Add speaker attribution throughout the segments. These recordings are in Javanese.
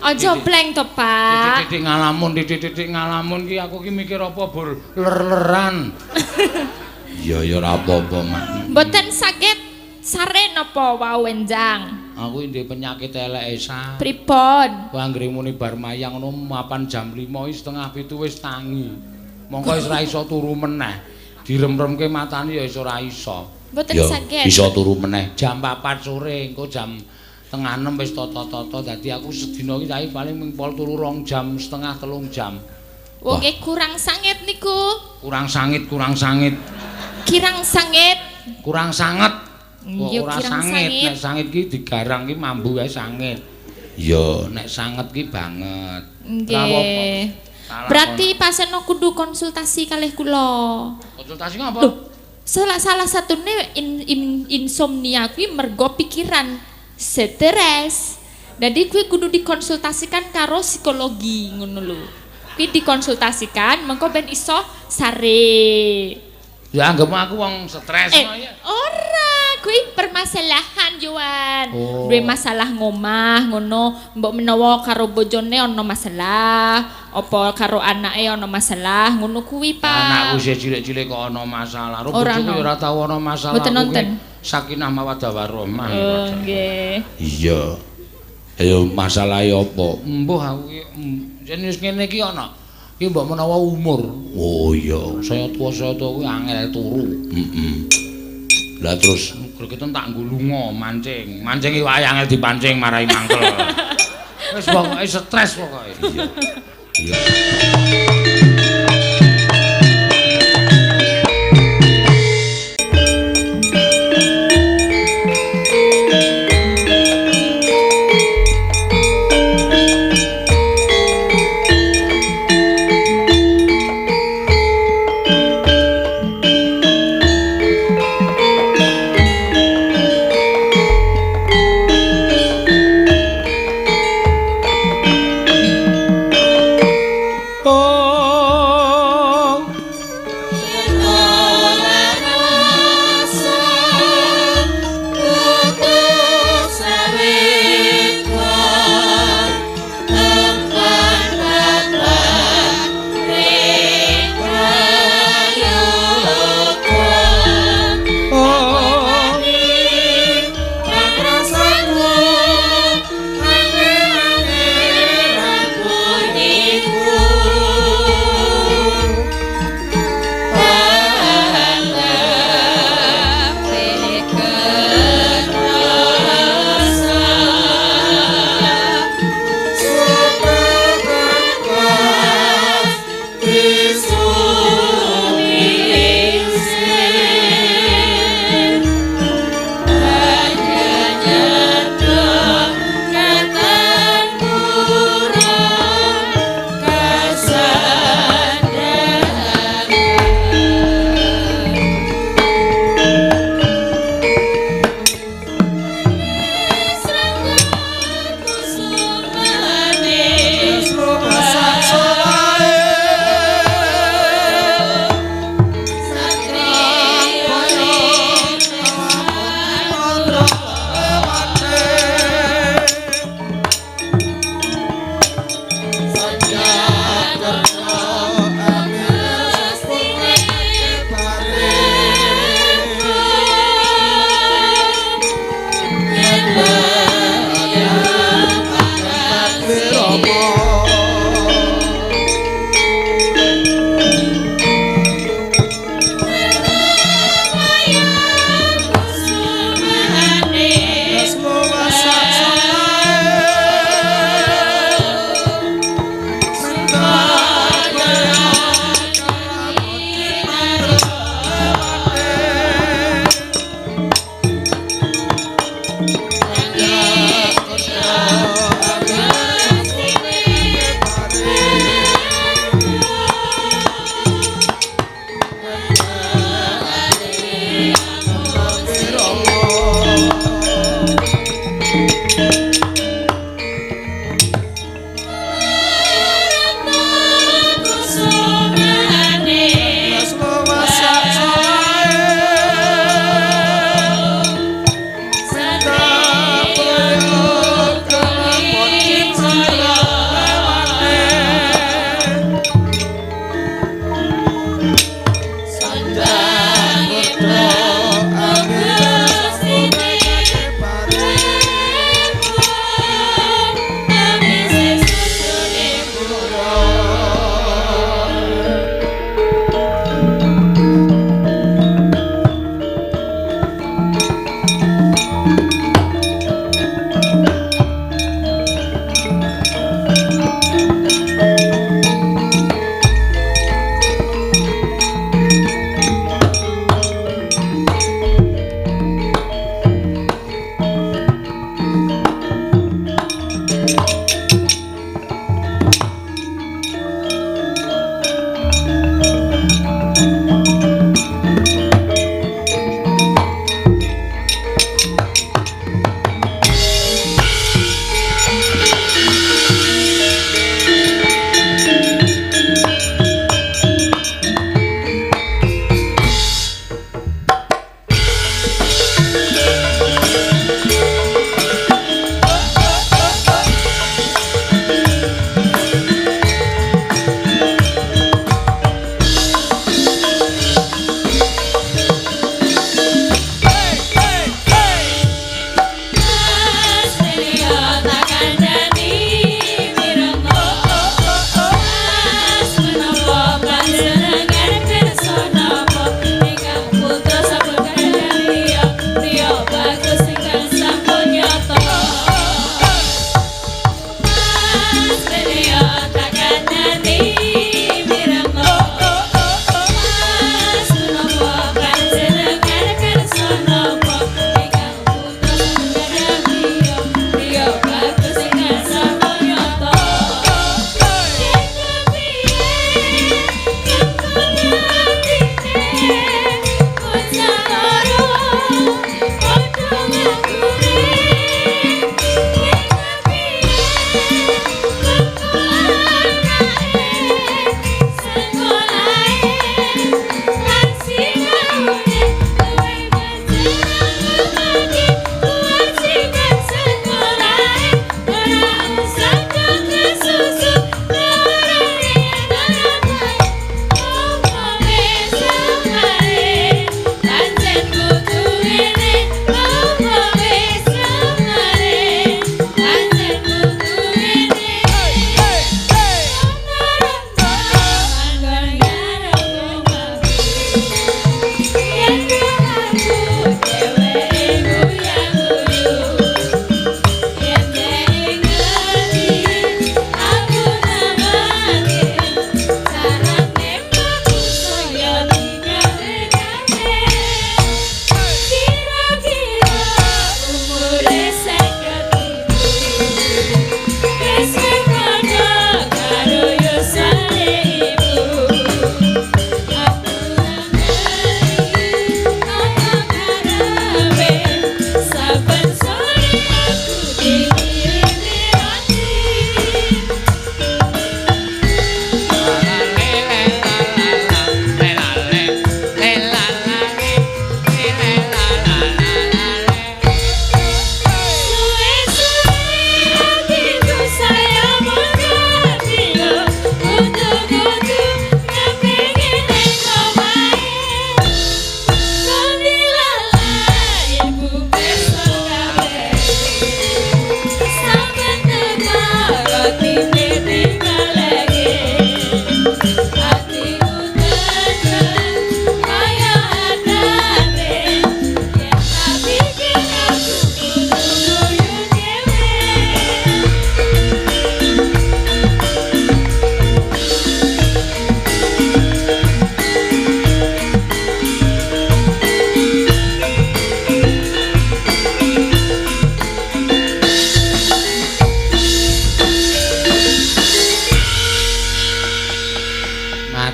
Speaker 1: Aja bleng to, Pak.
Speaker 2: Titik ngalamun ki aku ki mikir apa bur ler-leran. Ya ora apa-apa, Mak.
Speaker 1: Mboten saged sare napa wau enjang.
Speaker 2: Aku ndek penyakit elek esa.
Speaker 1: Pripun?
Speaker 2: Ku anggere muni bar mayang ngono mapan jam 5 setengah 7 wis tangi. Mongko wis ora iso turu meneh. Direm-remke matane ya iso ora iso.
Speaker 1: Mboten saged.
Speaker 2: Iso turu meneh jam 4 sore engko jam tengah 6 wis toto-toto dadi aku sedina iki saiki paling mingpol turu 2 jam setengah 3 jam.
Speaker 1: Wong kurang sangit niku.
Speaker 2: Kurang sangit.
Speaker 1: Kirang sangit.
Speaker 2: Kurang sanget.
Speaker 1: Iya,
Speaker 2: Ora
Speaker 1: kirang
Speaker 2: sangit,
Speaker 1: sangit.
Speaker 2: nek sangit ki digarang ki mambu wae sangit. Ya, nek sanget ki banget.
Speaker 1: Nggih. Berarti paseno kudu konsultasi kalih kula.
Speaker 2: Konsultasi ngapa?
Speaker 1: Salah satune insomnia kuwi mergo pikiran stres. Jadi kuwi kudu dikonsultasikan karo psikologi ngono lho. Kuwi dikonsultasikan mengko ben iso sare.
Speaker 2: Ya anggap aku wong stres ya.
Speaker 1: Ora, kuwi permasalahan Joan.
Speaker 2: Oh.
Speaker 1: Duwe masalah ngomah ngono, mbok menawa karo bojone ana masalah, apa karo anake ana masalah, ngono kuwi, Pak.
Speaker 2: Anakku sih cilik-cilik kok ana masalah.
Speaker 1: Ora
Speaker 2: Bojoku ora tau ana masalah.
Speaker 1: Mboten nonton.
Speaker 2: Sakinah mawaddah warahmah.
Speaker 1: Oh, nggih.
Speaker 2: Iya. Ayo masalahe apa? Embuh aku ki jenis ngene iki ana. Ki mbok menawa umur. Oh iya, saya tua kuwi angel turu. Lah terus gregetan tak nggo lunga mancing. Mancing iki wae angel dipancing marai mangkel. Wis pokoke stres pokoke. Iya. Iya.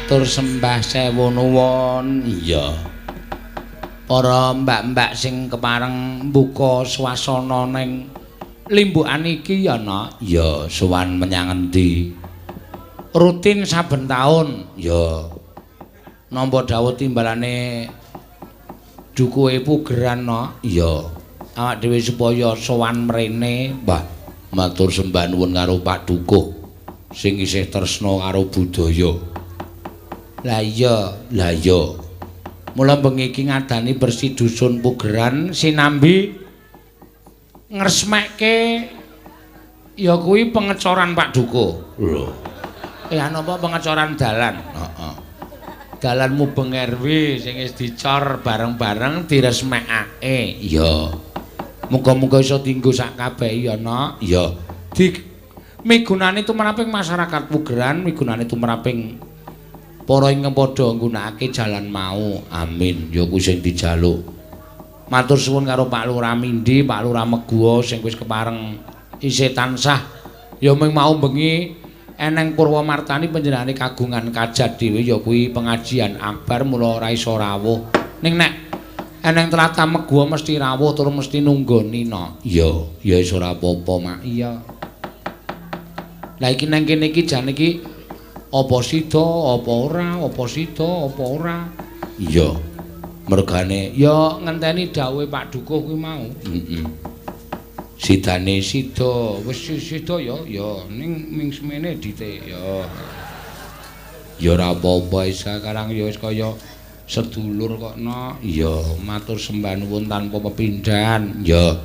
Speaker 2: matur sembah sewu nuwun. Iya. Para mbak-mbak sing kepareng mbuka swasana ning limbukan iki ya ana. Ya sowan menyang endi? Rutin saben taun. Ya. Nampa dawuh timbalane dukuhe pugeran no. Ya. Awak dhewe supaya sowan mrene, Mbah. Matur sembah nuwun karo Pak Dukuh sing isih tresna karo budaya. Lah iya. Mula bengi iki ngadani bersih dusun pugeran sinambi ngresmekke ya kuwi pengecoran Pak Dukuh. Lho. Napa pengecoran dalan? Heeh. Dalan mubeng RW sing wis dicor bareng-bareng diresmekake. Iya. Muga-muga iso dienggo sak kabehe ya, Nok. Iya. Migunani tumraping masyarakat pugeran, migunani tumraping para ingkang padha nggunakake jalan mau. Amin. Ya kuwi sing dijaluk. Matur suwun karo Pak Lurah Mindi, Pak Lurah Meguwa sing wis kepareng isih tansah ya mung mau bengi eneng Purwomartani panjenengane kagungan kajat dhewe ya kuwi pengajian akbar mula ora iso rawuh. Ning nek eneng tlatah Meguwa mesti rawuh tur mesti nunggoni no. Iya, ya wis ora apa-apa mak. Iya. Lah iki nang kene iki jan iki apa sida apa ora, apa sida apa ora. Iya. Mergane ya ngenteni dawuhe Pak Dukuh kuwi mau. Heeh. Sidane sida, wis sida ya ning ming semene dite ya. Ya ora apa-apa sakarang ya wis kaya sedulur kok no. Iya, matur sembah nuwun tanpa pepindhan. Ya.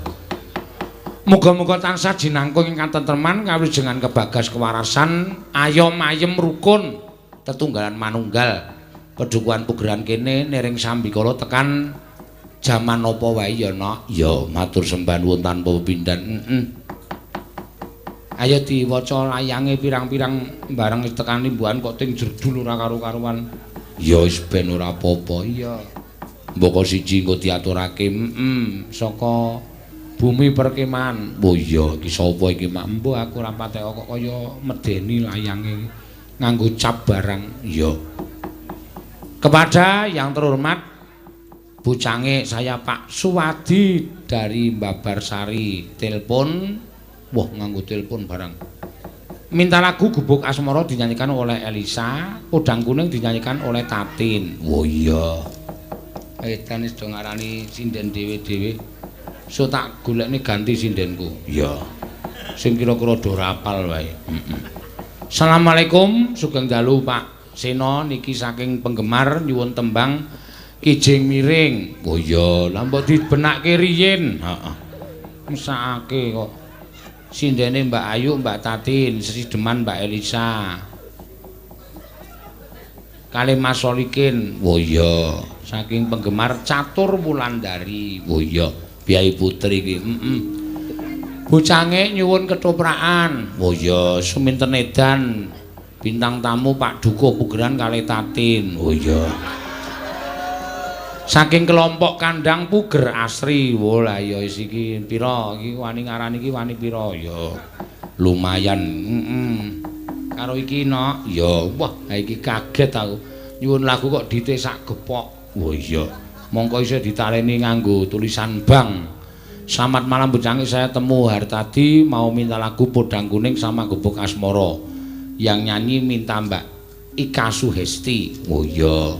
Speaker 2: Muga-muga tansah jinangkung ing katentreman kawijengan kebagas kewarasan, ayom-ayem rukun, tetunggalan manunggal. Pedukuhan pugeran kene nering sambikala tekan jaman apa wae ya Nok. Ya, matur sembah nuwun tanpa pepindhan. Ayo diwaca layange pirang-pirang bareng tekan limbuhan kok ting jerdul ora karo-karuan. Ya wis ben ora apa-apa. Iya. Mboko siji engko diaturake saka bumi perkemahan. Oh iya, iki sapa iki Mak? Mbok aku ora patek kok kaya medeni layange nganggo cap barang. Iya. Kepada yang terhormat bucange saya Pak Suwadi dari Mbabarsari telepon. Wah, nganggo telepon barang. Minta lagu Gubuk Asmara dinyanyikan oleh Elisa, Podang Kuning dinyanyikan oleh Tatin. Oh iya. Edan wis do ngarani sinden dhewe-dhewe. So tak golekne ganti sindenku. Iya. Sing kira-kira do rapal wae. Assalamualaikum, sugeng dalu Pak Sena niki saking penggemar nyuwun tembang Kijing Miring. Oh iya, lha mbok dibenakke riyin. Heeh. Mesake kok. Sindene Mbak Ayu, Mbak Tatin, sesideman Mbak Elisa. Kalih Mas Solikin. Oh iya, saking penggemar Catur Wulandari. Oh iya, Biai Putri iki. Bocange nyuwun ketoprakan. Oh iya, suminten edan bintang tamu Pak Dukuh Pugeran kalih Tatin. Oh iya. Saking kelompok kandang Puger Asri. Wah lah ya iki pira iki wani ngarani iki wani pira ya. Lumayan. Karo iki no. Ya wah iki kaget aku. Nyuwun lagu kok dite sak gepok. Oh iya. Mongko isih ditaleni nganggo tulisan bang. Selamat malam Bocange, saya temu hari tadi mau minta lagu Podang Kuning sama Gubuk Asmara. Yang nyanyi minta Mbak Ika Suhesti. Oh iya.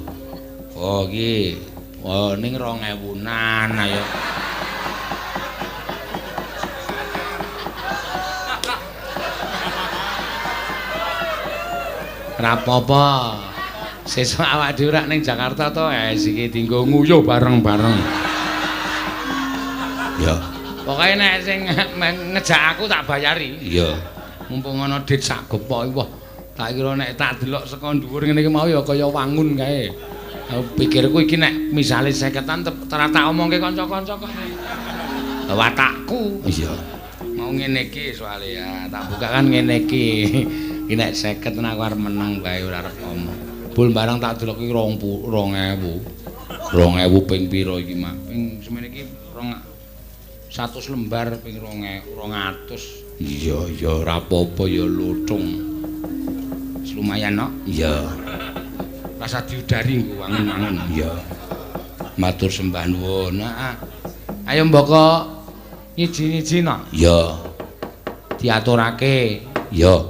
Speaker 2: Oh iki. Oh ning 2000-an ayo. Ora apa-apa. Sesuk awak dhewe rak ning Jakarta to iki dienggo nguyuh bareng-bareng. Ya. Pokoke nek sing ngejak aku tak bayari. Iya. Mumpung ana dit sak gepok iki wah. Tak kira nek tak delok saka dhuwur ngene iki mau ya kaya wangun kae. Pikirku iki nek misale 50-an tak omongke kanca-kanca kok. Watakku. Iya. Mau ngene iki soalé ya, tak buka kan ngene iki. Iki nek 50 aku arep menang bae ora arep omong. Bul barang tak delok iki 2000. 2000 ping pira iki, Mak? Ping semene iki 100 lembar ping 200. Iya ora apa-apa ya lutung. Lumayan no? Iya. rasa diudari nggo wangun-wangun. Iya. Matur sembah nuwun. Nah, ayo mboko nyiji-nyiji no. Iya. Diaturake. Iya.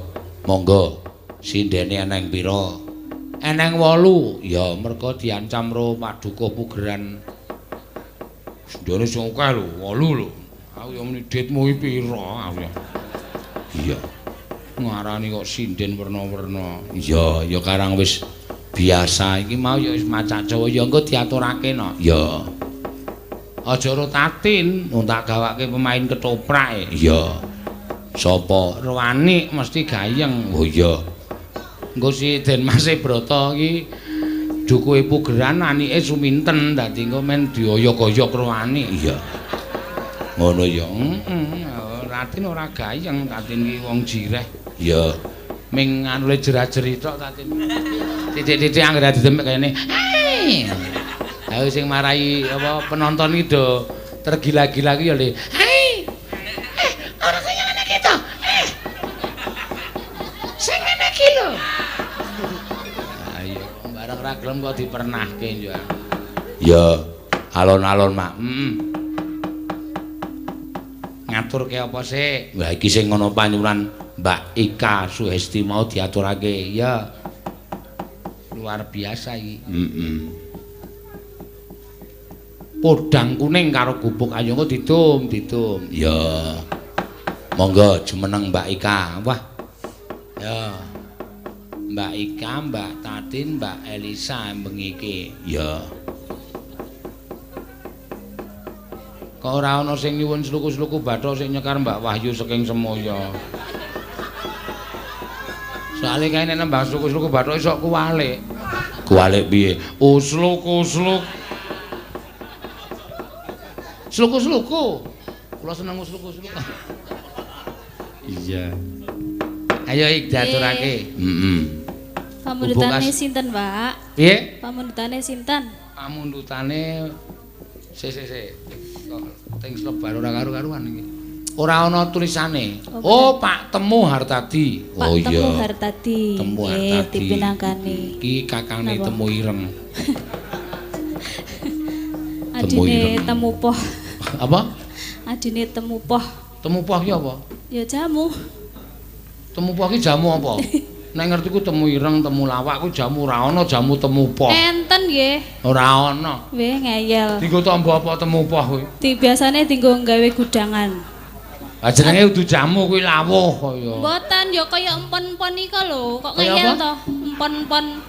Speaker 2: Monggo. Sindene eneng pira? Eneng 8. Ya, merga diancam ro Paduka Pugeran. Sindene sing akeh lho, 8 lho. Aku ya muni ditmu iki pira aku ya. Iya. Ngarani kok sinden werna-werna. Iya, ya karang wis biasa iki mau ya wis macak Jawa ya engko diaturake no. Ya. Aja ro tatin, wong tak gawake pemain ketoprak. Iya. Sapa? Rwani mesti gayeng. Oh iya. Engko si Den Mas Brata iki dukuhe Pugeran anike Suminten dadi engko men dioyok-oyok Rwani. Iya. Ngono ya. Tatin ora gayeng, tatin iki wong jireh. Ya. Ming anule jerah-jeri tok tatin. Titik-titik anggere didemek kayane. Hei. Ayo sing marai apa penonton iki do tergila-gila ki ya le. Hei. Ora kaya ngene iki to. Sing ngene iki lho. Ayo bareng ra gelem kok dipernahke ya. Ya, alon-alon mak. Ngaturke apa sih? Wah iki sing ngono panyuwunan Mbak Ika Suhesti mau diaturake. Ya. Luar biasa iki. Podang kuning karo gubuk ayo engko ditum. Ya. Monggo jumeneng Mbak Ika. Wah. Ya. Mbak Ika, Mbak Tatin, Mbak Elisa bengi iki. Ya. Kok ora ana sing nyuwun sluku-sluku bathok sing nyekar Mbak Wahyu saking Semoyo. Soale kae nek nembang sluku-sluku bathok iso kuwalik. Kuwalik piye? Usluk-usluk. Sluku-sluku. Kula seneng usluk-usluk. Iya. Ayo ik diaturake.
Speaker 3: Pamundutane sinten, Pak?
Speaker 2: Piye?
Speaker 3: Pamundutane sinten?
Speaker 2: Pamundutane sik. Teng Slebar ora karo-karuan iki. Ora ana tulisane. Oh, Pak Temu Hartadi. Oh iya.
Speaker 3: Temu Hartadi.
Speaker 2: Temu Hartadi.
Speaker 3: Dipinangkani.
Speaker 2: Iki kakange Temu Ireng.
Speaker 3: Adine Temu Poh.
Speaker 2: Apa?
Speaker 3: Adine Temu Poh.
Speaker 2: Temu Poh ki apa?
Speaker 3: Ya jamu.
Speaker 2: Temu Poh ki jamu apa? Nek ngerti ku Temu Ireng, Temu Lawak ku jamu ora ana jamu Temu Poh.
Speaker 3: Enten nggih.
Speaker 2: Ora ana.
Speaker 3: Weh ngeyel.
Speaker 2: Dienggo tombo apa Temu Poh kuwi?
Speaker 3: Biasane dienggo gawe gudangan.
Speaker 2: Ah jenenge udu jamu kuwi lawuh kaya.
Speaker 3: Mboten ya kaya empon-empon iki lho, kok ngeyel to? Empon-empon.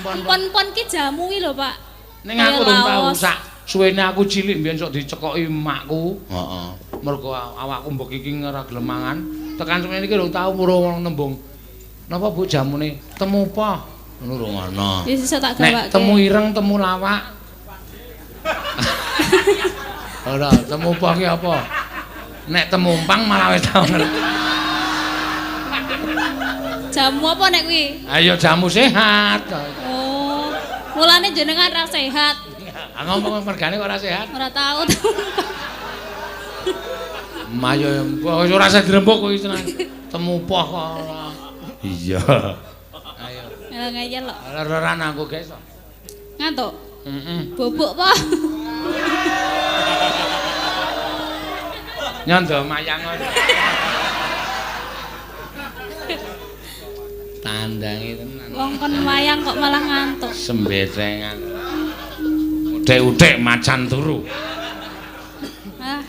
Speaker 3: Empon-empon ki jamu ki lho, Pak.
Speaker 2: Ning aku durung tau sak suwene aku cilik mbiyen sok dicekoki emakku. Heeh. Mergo awakku mbok iki ora gelem mangan. Tekan semene iki lho tau murung nembung. Napa Bu jamune temu apa? Ngono lho ngono.
Speaker 3: Wis iso tak gawake.
Speaker 2: Nek temu ireng, temu lawak. Ora, temu apa ki apa? Nek temu umpang malah wis tau ngerti.
Speaker 3: Jamu apa nek kuwi?
Speaker 2: Ayo jamu sehat.
Speaker 3: Oh. Mulane jenengan ra sehat.
Speaker 2: Ngomong mergane kok ora sehat.
Speaker 3: Ora tahu.
Speaker 2: Mayo wis ora usah dirembuk kowe tenan. Temu poh kok. Iya. Ayo.
Speaker 3: Ngeyel lho.
Speaker 2: Lereran aku guys.
Speaker 3: Ngantuk?
Speaker 2: Heeh.
Speaker 3: Bubuk po.
Speaker 2: Nyondo mayang ngono. Tandangi tenan.
Speaker 3: Wong kon wayang kok malah ngantuk.
Speaker 2: Sembetengan. Utek-utek macan turu.
Speaker 3: Ah,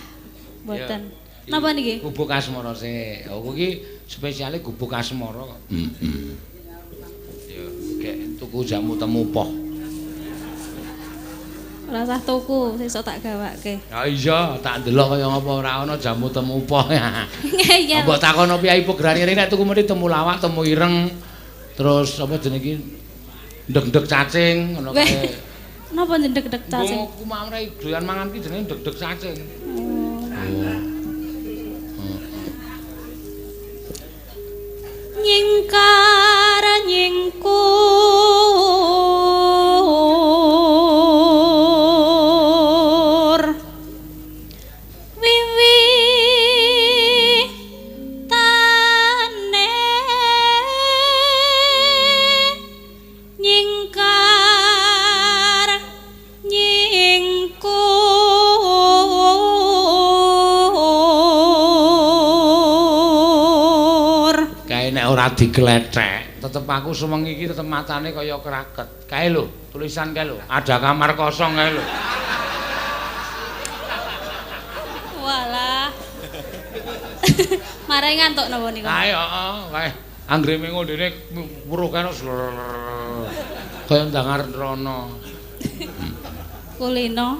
Speaker 3: mboten. Napa niki?
Speaker 2: Gubuk asmara sik. Aku iki spesiale gubuk asmara kok. Heeh. Ya, gek tuku jamu temu poh.
Speaker 3: Ora usah tuku, sesuk tak gawake.
Speaker 2: Ya iya, tak ndelok kaya ngapa ora ana jamu temu poh.
Speaker 3: Ngeyel.
Speaker 2: Mbok takono piyai Pugeran iki nek tuku mesti temu lawak, temu ireng. Terus apa jenenge iki? Ndek-ndek cacing ngono kae.
Speaker 3: Napa ndek-ndek cacing?
Speaker 2: Aku mau ora doyan mangan ki jenenge ndek-ndek cacing.
Speaker 3: Nyingkar nyingkur wiwi tane nyingkar
Speaker 2: Kae nek ora diglethek, tetep aku sewengi iki tetep matane kaya kraket. Kae lho, tulisan kae lho, ada kamar kosong kae lho.
Speaker 3: Walah. Marai ngantuk napa niku?
Speaker 2: Kae heeh, kae. Anggere ngondene weruh kene kaya ndangar rono.
Speaker 3: Kulino.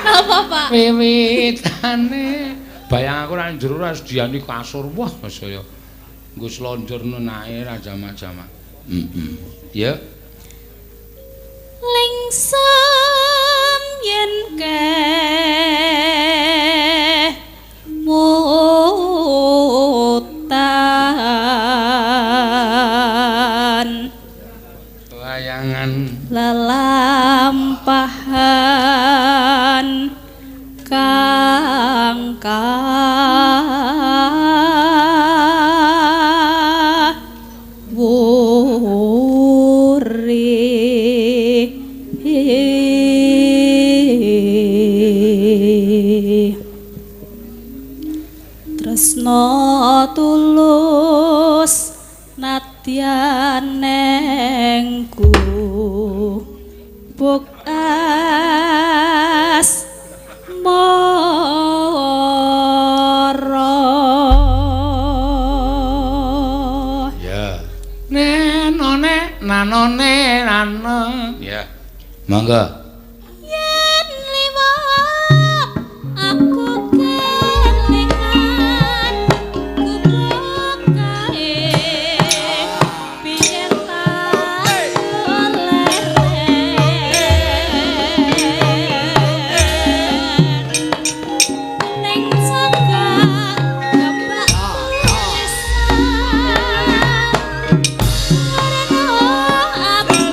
Speaker 3: Napa, Pak?
Speaker 2: Wiwitane bayang aku nang jero ora sediani kasur. Wah, saya nggo slonjor nenake ra jama-jama. Ya.
Speaker 3: Lingsem yen mutan
Speaker 2: Wayangan
Speaker 3: lelampahan kang tresno tulus nadyan nengku bukas moro
Speaker 2: ya nenone nanone nano ya mangga
Speaker 3: yen liwat aku kelingan gubuk kae biyen tak ning sagak gambak tulisan karena aku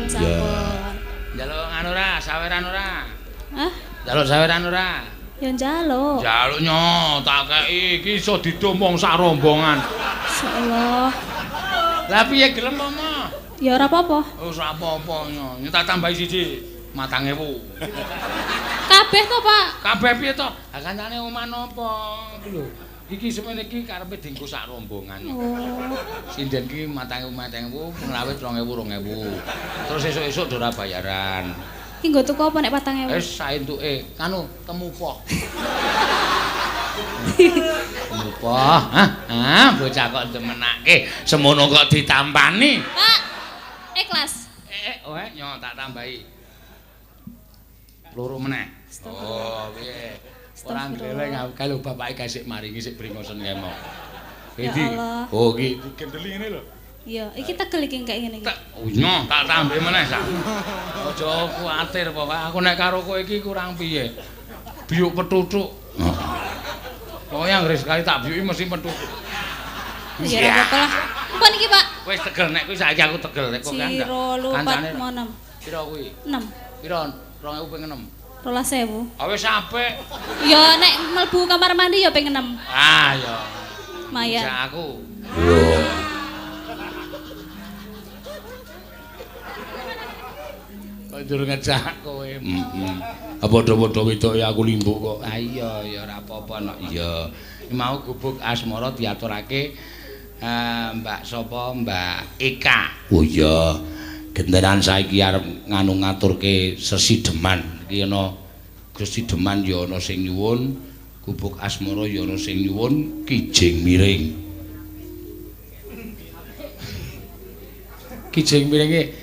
Speaker 3: sampun.
Speaker 2: Njaluk anu ora, saweran ora?
Speaker 3: Hah?
Speaker 2: Njaluk saweran ora?
Speaker 3: Ya njaluk.
Speaker 2: Njaluk nyo, tak kei iki iso didomong sak rombongan.
Speaker 3: Insyaallah.
Speaker 2: Lah piye gelem apa?
Speaker 3: Ya ora apa-apa.
Speaker 2: Oh, ora apa-apa nyo. Tak tambahi siji. 4.000.
Speaker 3: Kabeh to, Pak?
Speaker 2: Kabeh piye to? Ha kancane omah napa? Iki lho. Iki semene iki karepe dienggo sak rombongan.
Speaker 3: Oh.
Speaker 2: Sinden ki 4.000, penglawit 2.000. Terus esuk-esuk ora bayaran.
Speaker 3: Ki nggo tuku apa nek 4.000?
Speaker 2: Wis saentuke, kanu temu poh. Temu poh. Hah, bocah kok demenake. Semono kok ditampani.
Speaker 3: Pak, ikhlas.
Speaker 2: Weh, nyo tak tambahi. Loro meneh. Oh, piye? Ora gleleng aku kalau bapake kasih maringi sik bringosen kemo.
Speaker 3: Ya Allah.
Speaker 2: Oh, iki gendeli ngene lho.
Speaker 3: Iya, iki tegel iki kayak ngene iki.
Speaker 2: Nyo, tak tambahi meneh sak. Aja kuwatir pokoke aku nek karo kowe iki kurang piye. Biuk petutuk. Heeh. Pokoke anggere sekali tak biuki mesti petutuk.
Speaker 3: Ya ora apa-apa lah. Mpun iki, Pak.
Speaker 2: Wis tegel nek kuwi saiki aku tegel nek kok kan.
Speaker 3: Siro lupat monem.
Speaker 2: Pira kuwi?
Speaker 3: 6.
Speaker 2: Pira? 2.000 ping 6.
Speaker 3: 12.000.
Speaker 2: Ah wis apik.
Speaker 3: Ya nek mlebu kamar mandi ya ping 6.
Speaker 2: Ah ya.
Speaker 3: Lumayan.
Speaker 2: Bisa aku.
Speaker 4: Yo.
Speaker 2: Kok durung ngejak kowe.
Speaker 4: Padha-padha wedoke aku limbuk kok.
Speaker 2: Ah iya ya ora apa-apa nok. Iya. Mau gubuk asmara diaturake Mbak sapa? Mbak Eka.
Speaker 4: Oh iya. Gentenan saiki arep nganu ngaturke sesideman. Iki ana sesideman ya ana sing nyuwun, gubuk asmara ya ana sing nyuwun kijing miring.
Speaker 2: Kijing miringe.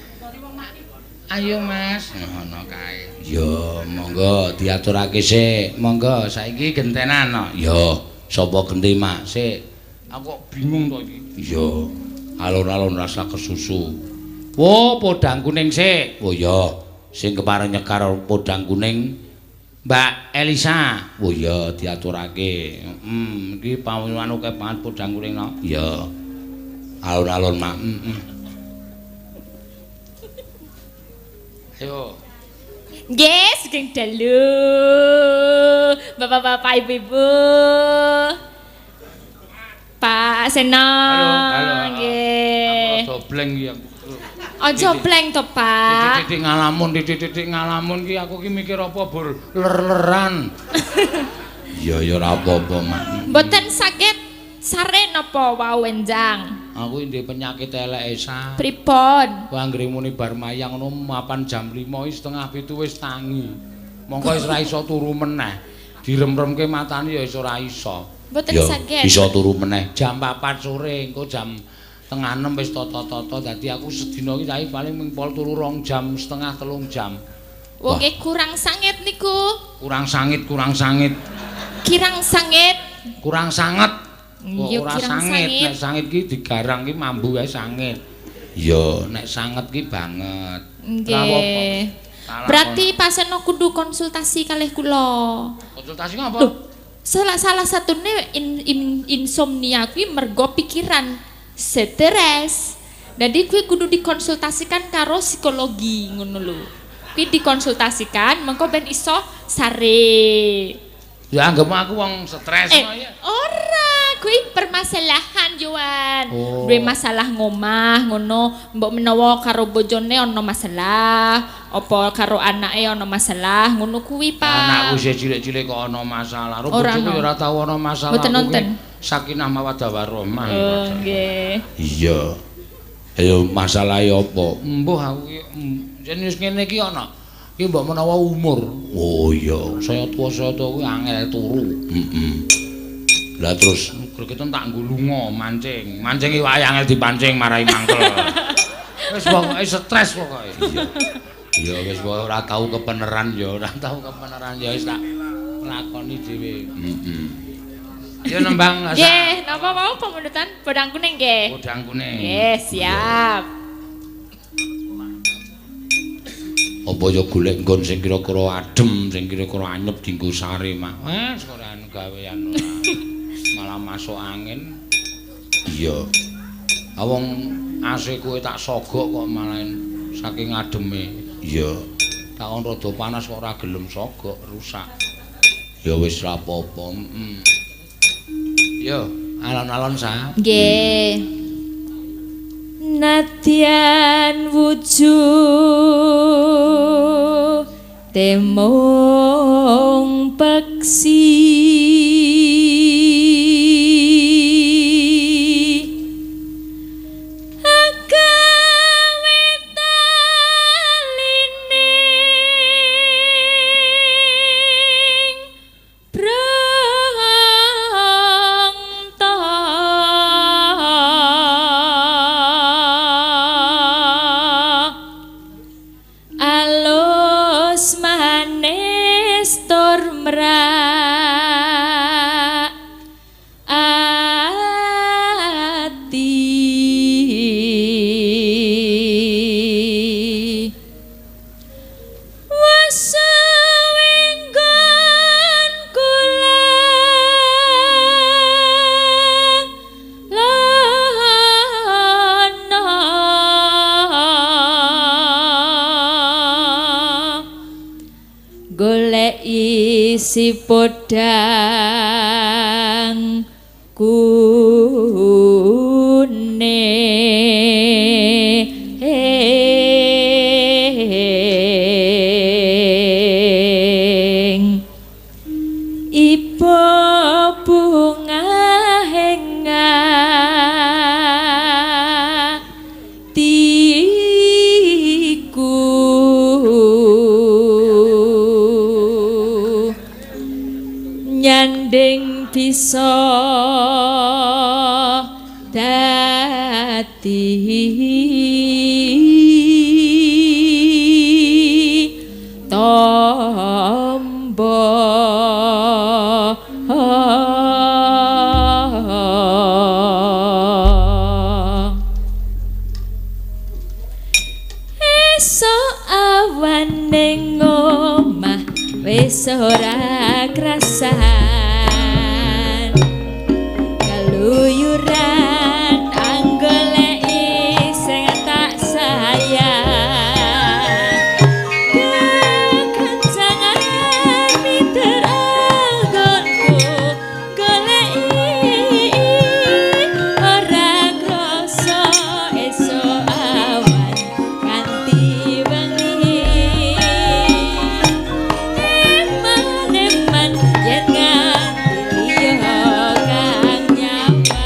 Speaker 2: Ayo Mas, ngono kae.
Speaker 4: Ya, monggo diaturake sik.
Speaker 2: Monggo saiki gentenan no.
Speaker 4: Ya, sapa genti Mak?
Speaker 2: Sik. Aku kok bingung to iki.
Speaker 4: Ya, alon-alon rasa kesusu.
Speaker 2: Oh, podang kuning sik.
Speaker 4: Oh ya, sing kepareng nyekar podang kuning
Speaker 2: Mbak Elisa.
Speaker 4: oh ya diaturake.
Speaker 2: Iki panuke banget podang kuning no.
Speaker 4: Ya. Alon-alon Mak.
Speaker 2: Ayo.
Speaker 1: Nggih, sugeng dalu. Bapak-bapak, ibu-ibu. Pak Senong.
Speaker 2: Halo.
Speaker 1: Nggih.
Speaker 2: Aku dobleng iki.
Speaker 1: Aja bleng to, Pak.
Speaker 2: Titik ngalamun ki aku ki mikir apa bur ler-leran.
Speaker 4: Ya ora apa-apa Mak.
Speaker 1: Mboten saged sare napa wau enjang.
Speaker 2: Aku ndek penyakit elek esa.
Speaker 1: Pripun?
Speaker 2: Wah anggere muni bar mayang ngono mapan jam 5 setengah 7 wis tangi. Mongko wis ora iso turu meneh. Direm-remke matane ya wis ora iso.
Speaker 1: Mboten
Speaker 4: Ya
Speaker 1: saged.
Speaker 4: iso turu meneh.
Speaker 2: Jam 4 sore engko jam tengah 6 wis toto-toto dadi aku sedina iki saiki paling mingpol turu 2 jam setengah 3 jam.
Speaker 1: Wong nggih kurang sanget niku.
Speaker 2: Kurang sangit.
Speaker 1: Kirang sanget.
Speaker 2: Kurang sanget. Kok
Speaker 1: Ya
Speaker 2: ora
Speaker 1: kirang
Speaker 2: sangit,
Speaker 1: sanget.
Speaker 2: nek sangit ki digarang ki mambu wae sangit.
Speaker 4: Ya
Speaker 2: Nek sanget ki banget.
Speaker 1: Nggih. Berarti paseno kudu konsultasi kalih kula.
Speaker 2: Konsultasi ngapa?
Speaker 1: Loh, salah satune insomnia kuwi mergo pikiran stres. Jadi kuwi kudu dikonsultasikan karo psikologi ngono lho. Kuwi dikonsultasikan mengko ben iso sare.
Speaker 2: Ya anggap aku wong stres ngono ya.
Speaker 1: Ora, kuwi permasalahan Joan.
Speaker 2: Oh.
Speaker 1: Duwe masalah ngomah ngono, mbok menawa karo bojone ana masalah, apa karo anake ana masalah, ngono kuwi, Pak.
Speaker 2: Anakku isih cilik-cilik kok ana masalah.
Speaker 1: Ora
Speaker 2: Bojoku
Speaker 1: ana.
Speaker 2: ora tau ana masalah.
Speaker 1: Mboten
Speaker 2: Aku
Speaker 1: nonton.
Speaker 2: ki Sakinah mawaddah warahmah.
Speaker 1: Oh, nggih.
Speaker 4: iya. Ayo masalahe apa?
Speaker 2: Mbuh aku ki jenis ngene iki ana. Ki mbok menawa umur.
Speaker 4: Oh iya.
Speaker 2: Saya tua kuwi angel turu.
Speaker 4: Lah terus
Speaker 2: Gregetan tak nggo lunga mancing. Mancing iki wae angel dipancing marai mangkel. Wis pokoke stres pokoke.
Speaker 4: ya wis ora tau kepeneran ya ora.
Speaker 2: Tahu kebenaran ya wis tak lakoni dhewe. Ya nembang
Speaker 1: Nggih, napa mau pemundutan bodang kuning nggih?
Speaker 2: Bodang kuning.
Speaker 1: Nggih, siap.
Speaker 4: Apa ya golek nggon sing kira-kira adem, sing kira-kira anyep dienggo sare Mak.
Speaker 2: Wes korean gawean ora. Malah masuk angin.
Speaker 4: Iya.
Speaker 2: Awong AC kowe tak sogok kok malah saking ademe.
Speaker 4: Iya.
Speaker 2: Takon rada panas kok ora gelem sogok, rusak.
Speaker 4: Ya wis ra apa-apa.
Speaker 2: Yo, alon-alon sa.
Speaker 1: Nggih. Nadyan wujud temong peksi si podang kuning ipo bunga henga nyanding bisa dadi tombo esuk awan ning omah wis ora krasan kaluyuran anggoleki sing tak sayang kekancangan pinter anggonku goleki ora krasa esuk awan kanthi wengi eman yen nganti liya kang nyapa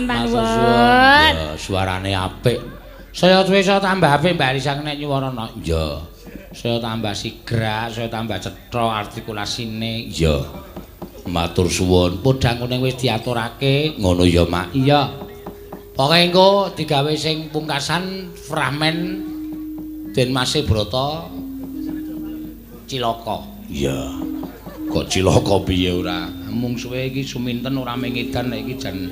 Speaker 3: sempanuwun.
Speaker 4: Ya, suarane apik. Saya tuwe saya tambah apik Mbak Risang nek nyuwarana. Iya. Saya tambah sigra, saya tambah cetha artikulasine. Iya. Matur suwun. Podhang kuning wis diaturake, ngono ya, Mak. Iya. Pokoke engko digawe sing pungkasan fragmen Den Masih Brata Cilaka. Iya. Kok cilaka piye ora? Mung suwe iki suminten ora mengidan iki jan